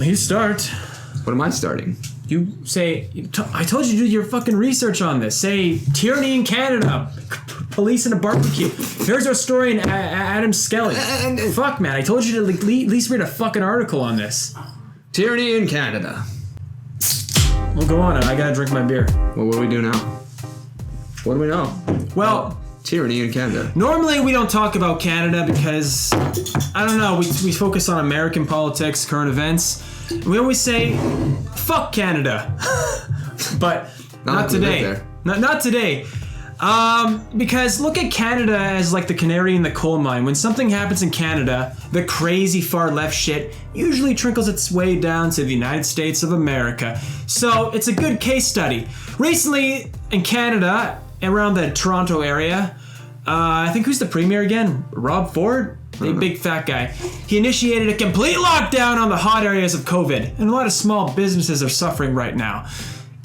Please start. What am I starting? You say, I told you to do your fucking research on this. Say, tyranny in Canada, police in a barbecue. Here's our story in Adam Skelly. Fuck, man, I told you to at least read a fucking article on this. Tyranny in Canada. Well, go on, I gotta drink my beer. Well, what do we do now? What do we know? Well... tyranny in Canada. Normally we don't talk about Canada because, I don't know, we focus on American politics, current events. We always say, fuck Canada. But not today. Not today. Because look at Canada as like the canary in the coal mine. When something happens in Canada, the crazy far left shit usually trickles its way down to the United States of America. So it's a good case study. Recently in Canada, around the Toronto area, I think who's the premier again? Rob Ford? Big fat guy. He initiated a complete lockdown on the hot areas of COVID, and a lot of small businesses are suffering right now.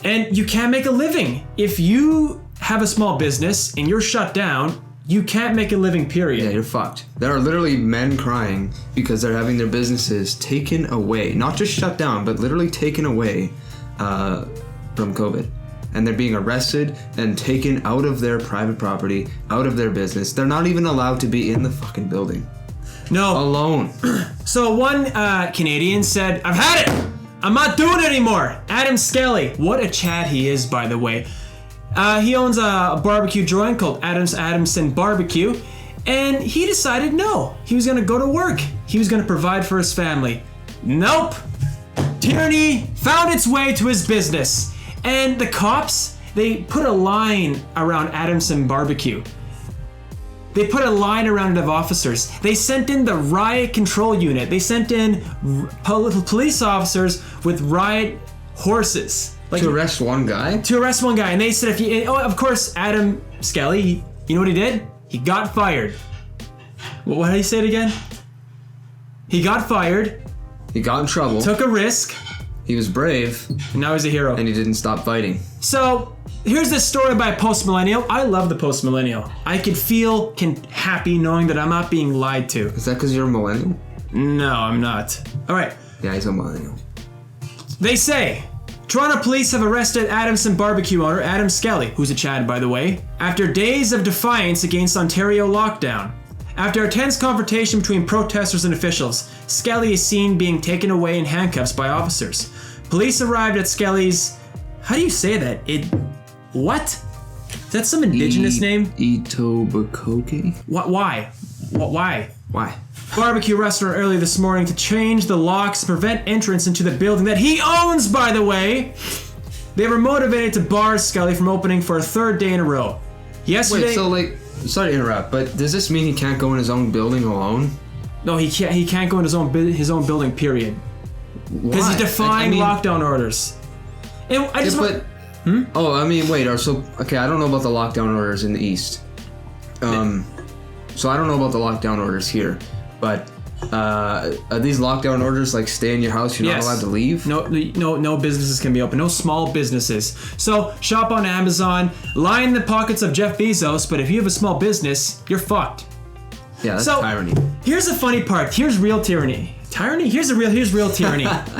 And you can't make a living. If you have a small business and you're shut down, you can't make a living, period. Yeah, you're fucked. There are literally men crying because they're having their businesses taken away. Not just shut down, but literally taken away from COVID. And they're being arrested and taken out of their private property, out of their business. They're not even allowed to be in the fucking building. No. Alone. So one Canadian said, I've had it. I'm not doing it anymore. Adam Skelly. What a Chad he is, by the way. He owns a barbecue joint called Adamson Barbecue. And he decided no. He was going to go to work. He was going to provide for his family. Nope. Tyranny found its way to his business. And the cops, they put a line around Adamson Barbecue. They put a line around it of officers. They sent in the riot control unit. They sent in police officers with riot horses. To arrest one guy? To arrest one guy. And they said, of course, Adam Skelly, you know what he did? He got fired. What did he say it again? He got fired. He got in trouble. Took a risk. He was brave. And now he's a hero. And he didn't stop fighting. So, here's this story by a post-millennial. I love the post-millennial. I could feel happy knowing that I'm not being lied to. Is that because you're a millennial? No, I'm not. All right. Yeah, he's a millennial. They say, Toronto police have arrested Adamson Barbecue owner Adam Skelly, who's a Chad, by the way, after days of defiance against Ontario lockdown. After a tense confrontation between protesters and officials, Skelly is seen being taken away in handcuffs by officers. Police arrived at Skelly's... How do you say that? What? Is that some indigenous name? Etobicoke? Why? Why? Why? Barbecue restaurant early this morning to change the locks to prevent entrance into the building that he owns, by the way. They were motivated to bar Skelly from opening for a third day in a row. Yesterday... Wait, so sorry to interrupt, but does this mean he can't go in his own building alone? No, he can't. He can't go in his own building. Period. Because he's defying lockdown orders. And I just Oh, I mean, wait. Okay, I don't know about the lockdown orders in the east. So I don't know about the lockdown orders here, but are these lockdown orders like stay in your house? You're not allowed to leave. No businesses can be open. No small businesses. So shop on Amazon. Line the pockets of Jeff Bezos. But if you have a small business, you're fucked. Yeah, that's tyranny. Here's the funny part. Here's real tyranny. Tyranny? Here's real tyranny. I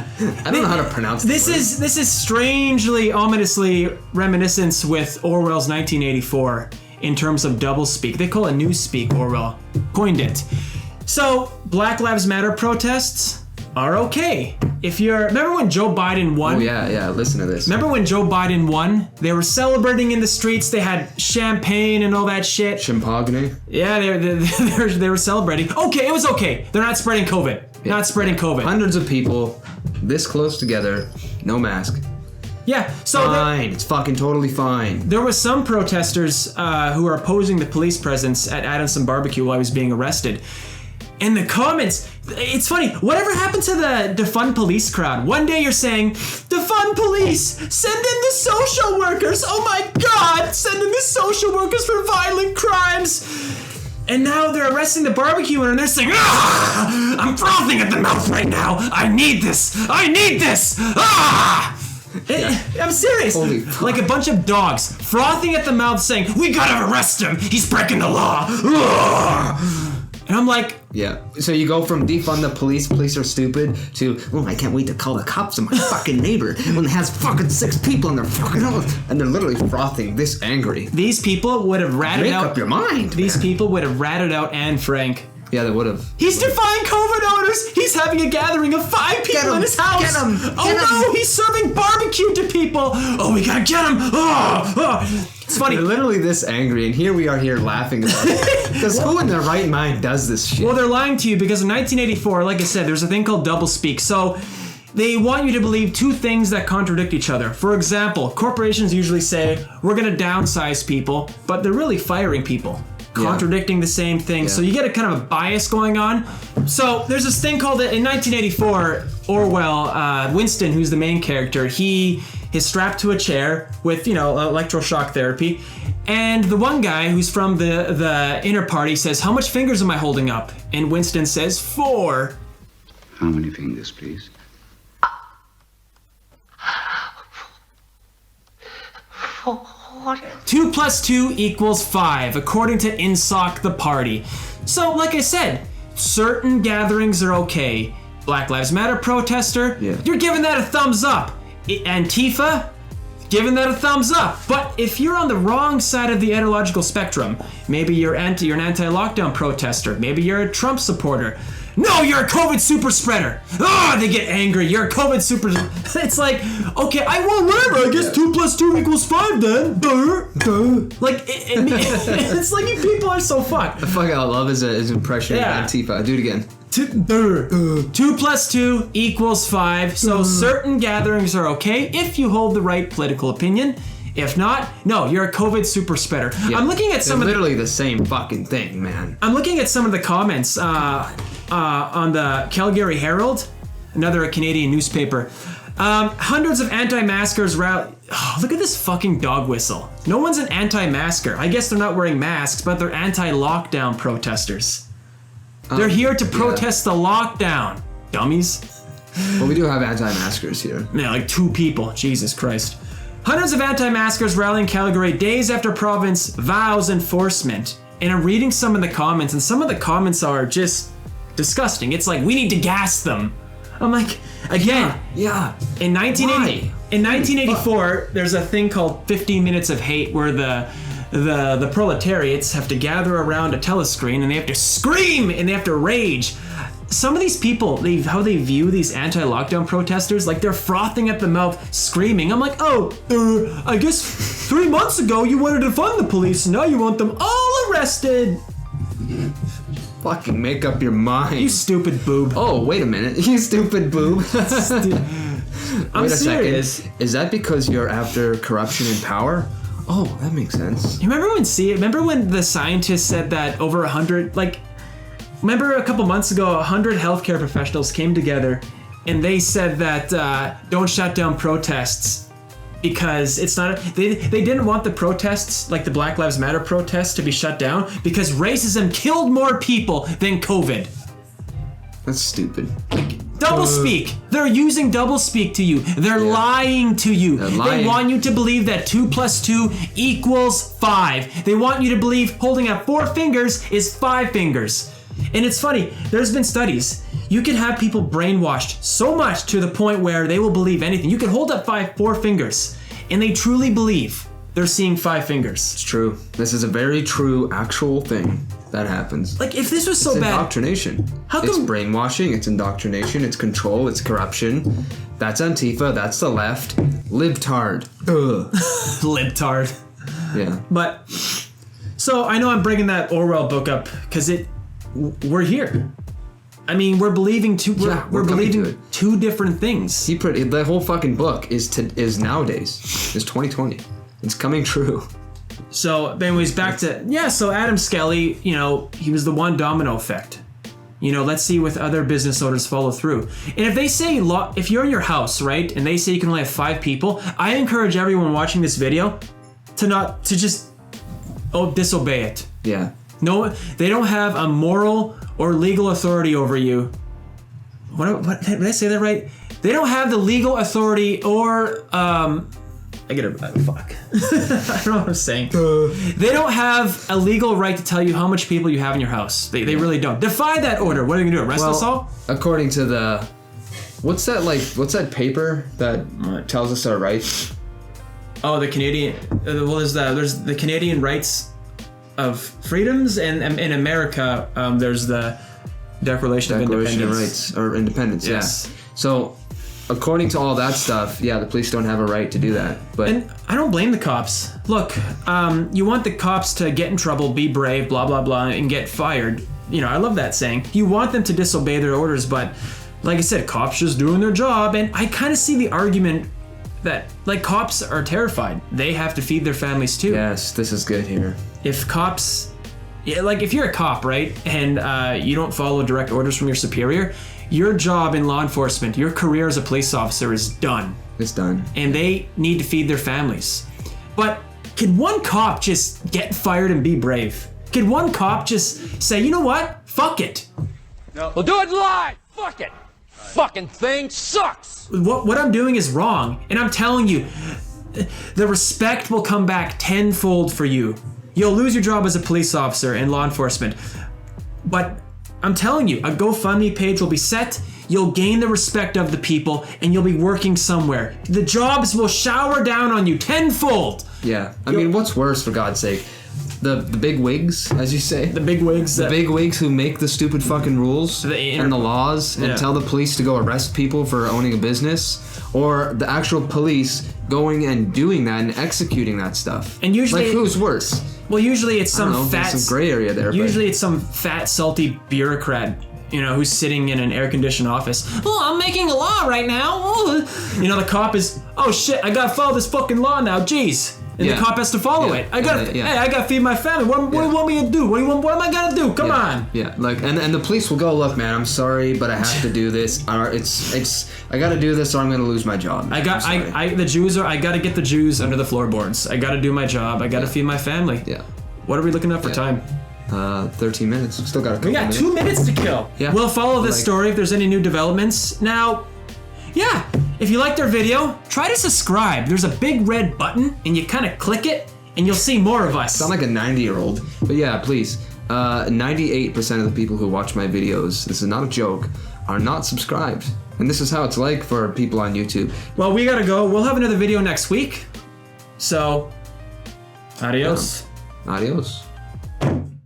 don't know how to pronounce this. This is strangely, ominously reminiscent with Orwell's 1984 in terms of doublespeak. They call it newspeak. Orwell coined it. So, Black Lives Matter protests are okay. Remember when Joe Biden won? Oh yeah, listen to this. Remember when Joe Biden won? They were celebrating in the streets, they had champagne and all that shit. Champagne? Yeah, they were celebrating. Okay, it was okay. They're not spreading COVID. Yeah. Not spreading COVID. Hundreds of people, this close together, no mask. Yeah, so fine. It's fucking totally fine. There was some protesters who were opposing the police presence at Adamson Barbecue while he was being arrested. In the comments, it's funny, whatever happened to the defund police crowd? One day you're saying, defund police, send in the social workers, oh my god, send in the social workers for violent crimes. And now they're arresting the barbecue owner and they're saying, I'm frothing at the mouth right now, I need this, I'm serious. Holy fuck. Like a bunch of dogs frothing at the mouth saying, we gotta arrest him, he's breaking the law. And I'm like, Yeah. So you go from defund the police are stupid, to, oh, I can't wait to call the cops on my fucking neighbor when it has fucking 6 people in their fucking house. And they're literally frothing this angry. These people would have ratted out... Make up your mind, These man. people would have ratted out Anne Frank. Yeah, they would have. He's defying COVID orders! He's having a gathering of 5 people in his house! Get him! No! He's serving barbecue to people! Oh, we gotta get him! It's funny. They're literally this angry, and here we are here laughing about it. Because who in their right mind does this shit? Well, they're lying to you because in 1984, like I said, there's a thing called doublespeak. So they want you to believe 2 things that contradict each other. For example, corporations usually say, we're gonna downsize people, but they're really firing people. Contradicting the same thing. Yeah. So you get a kind of a bias going on. So there's this thing called, in 1984, Orwell, Winston, who's the main character, he is strapped to a chair with, electroshock therapy. And the one guy who's from the inner party says, how much fingers am I holding up? And Winston says, 4. How many fingers, please? 4. 2 + 2 = 5, according to INSOC the party. So, like I said, certain gatherings are okay. Black Lives Matter protester, you're giving that a thumbs up. Antifa, giving that a thumbs up. But if you're on the wrong side of the ideological spectrum, maybe you're an anti-lockdown protester, maybe you're a Trump supporter. No, you're a COVID super spreader. They get angry. You're a COVID super. It's like, okay, whatever. I guess 2 + 2 = 5 then. Like, it's like you people are so fucked. The fuck I love his impression of Antifa. Do it again. 2 + 2 = 5. So certain gatherings are okay if you hold the right political opinion. If not, no, you're a COVID super spreader. Yeah. I'm looking at some of literally the same fucking thing, man. I'm looking at some of the comments on the Calgary Herald, another Canadian newspaper. Hundreds of anti-maskers rally. Oh, look at this fucking dog whistle. No one's an anti-masker. I guess they're not wearing masks, but they're anti-lockdown protesters. They're here to protest the lockdown, dummies. Well, we do have anti-maskers here. Yeah, like 2 people. Jesus Christ. Hundreds of anti-maskers rally in Calgary days after province vows enforcement. And I'm reading some of the comments, and some of the comments are just disgusting. It's like, we need to gas them. I'm like, again, in 1984, there's a thing called 15 Minutes of Hate where the proletariats have to gather around a telescreen and they have to scream and they have to rage. Some of these people, how they view these anti-lockdown protesters, like they're frothing at the mouth, screaming. I'm like, I guess 3 months ago you wanted to fund the police, now you want them all arrested. Fucking make up your mind. You stupid boob. Oh, wait a minute. You stupid boob. I'm serious. Second. Is that because you're after corruption and power? Oh, that makes sense. You remember when the scientists said that over 100, remember a couple months ago, 100 healthcare professionals came together and they said that don't shut down protests because it's not, they didn't want the protests, like the Black Lives Matter protests, to be shut down because racism killed more people than COVID. That's stupid. Doublespeak. They're using doublespeak to you. They're lying to you. They want you to believe that 2 + 2 = 5. They want you to believe holding up 4 fingers is 5 fingers. And it's funny, there's been studies. You can have people brainwashed so much to the point where they will believe anything. You can hold up 4 fingers, and they truly believe they're seeing 5 fingers. It's true. This is a very true, actual thing that happens. Like, if this was so it's bad... indoctrination. How come... It's brainwashing, it's indoctrination, it's control, it's corruption. That's Antifa, that's the left. Libtard. Ugh. Libtard. Yeah. But, so I know I'm bringing that Orwell book up, because we're here. I mean, we're believing we're believing 2 different things. The whole fucking book is nowadays. It's 2020. It's coming true. So, anyways, back to so Adam Skelly, he was the one domino effect. Let's see with other business owners follow through. And if they say if you're in your house, right, and they say you can only have 5 people, I encourage everyone watching this video to just disobey it. Yeah. No, they don't have a moral or legal authority over you. What did I say that right? They don't have the legal authority or I get a fuck. I don't know what I'm saying. They don't have a legal right to tell you how much people you have in your house. They really don't. Defy that order. What are you gonna do? Arrest us all? According to the, what's that paper that tells us our rights? Oh, the Canadian. There's the Canadian Rights of Freedoms, and in America, there's the Declaration of Independence. Rights or Independence. Yes. Yeah. So, according to all that stuff, yeah, the police don't have a right to do that. But and I don't blame the cops. Look, you want the cops to get in trouble, be brave, blah blah blah, and get fired. You know, I love that saying. You want them to disobey their orders, but like I said, cops just doing their job, and I kind of see the argument that like cops are terrified. They have to feed their families too. yes, this is good here. If cops, like if you're a cop, right, and you don't follow direct orders from your superior, your job in law enforcement, your career as a police officer is done. It's done. And they need to feed their families. But can one cop just get fired and be brave? Can one cop just say, you know what? Fuck it. No. We'll do it live. Fuck it. Fucking thing sucks. What I'm doing is wrong. And I'm telling you, the respect will come back tenfold for you. You'll lose your job as a police officer in law enforcement. But I'm telling you, a GoFundMe page will be set, you'll gain the respect of the people, and you'll be working somewhere. The jobs will shower down on you tenfold. Yeah. I mean, what's worse, for God's sake? The big wigs, as you say? The big wigs. The big wigs who make the stupid fucking rules and the laws and tell the police to go arrest people for owning a business, or the actual police going and doing that and executing that stuff. And usually, like, who's worse? Well, usually it's some fat, there's some gray area there. Usually it's some fat, salty bureaucrat, you know, who's sitting in an air-conditioned office. Oh, I'm making a law right now. Oh. You know, the cop is, oh shit, I gotta follow this fucking law now. Jeez. And the cop has to follow it. I gotta feed my family. What do you want me to do? What am I gonna do? Come on. Yeah, like, and the police will go, look, man, I'm sorry, but I have to do this. I gotta do this, or I'm gonna lose my job. I gotta get the Jews under the floorboards. I gotta do my job. I gotta feed my family. Yeah. What are we looking at for time? 13 minutes. Still got a couple minutes. 2 minutes to kill. Yeah. We'll follow this story if there's any new developments. Now, yeah, if you liked our video, try to subscribe. There's a big red button, and you kind of click it, and you'll see more of us. Sound like a 90-year-old. But yeah, please. 98% of the people who watch my videos, this is not a joke, are not subscribed. And this is how it's like for people on YouTube. Well, we gotta go. We'll have another video next week. So, adios. Adios.